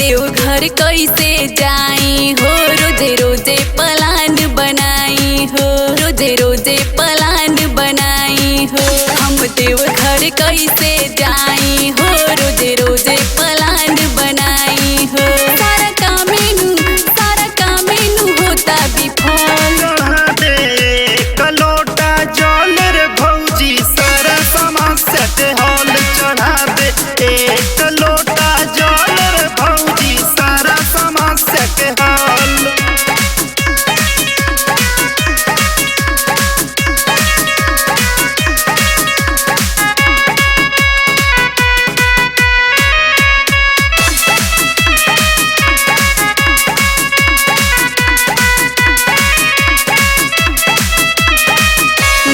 देवघर कैसे जाई हो, रोजे रोजे प्लान बनाई हो, रोजे रोजे प्लान बनाई हो। हम देवघर कैसे जाई हो, रोजे रोजे प्लान बनाई हो। सारा कामेनु होता विफल। चढ़ा दे कलोटा जल रे भौजी, सारा समस्या के हल चढ़ा दे। एक लोटा जल रे भौजी, सारा समस्या के हल।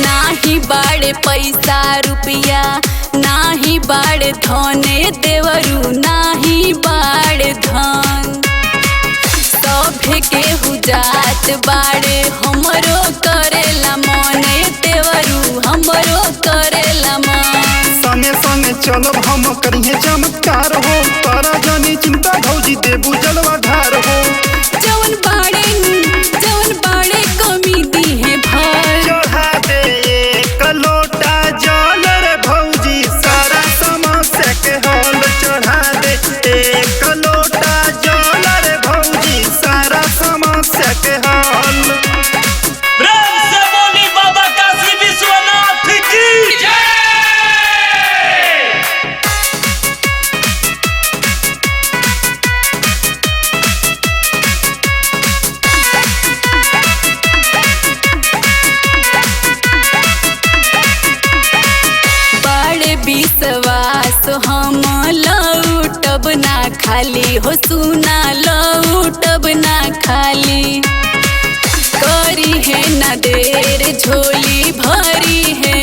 नाही बाड़े पैसा रुपया, नाही बाड़े धने देवरू, नाही बाड़े धन। सभे के हुजात बाड़े, हमरो करेला मन देवरू, हमरो करेला मन। संगे संगे चलब हम करिए चमत्कार हो, तारा जानी चिंता भौजी देबू जलवा ढार हो। जवन बाड़े कमी दी है भर। चढ़ा दे एक लोटा जल रे भौजी, सारा समस्या के हल चढ़ा दे। एक लोटा जल रे भौजी, सारा समस्या के हल। प्रेम से बोली बाबा काशी विश्वनाथ की जय। बड़े विश्वास हम लौटब ना खाली हो, सुना लौटब ना खाली। करी है ना देर झोली भरी है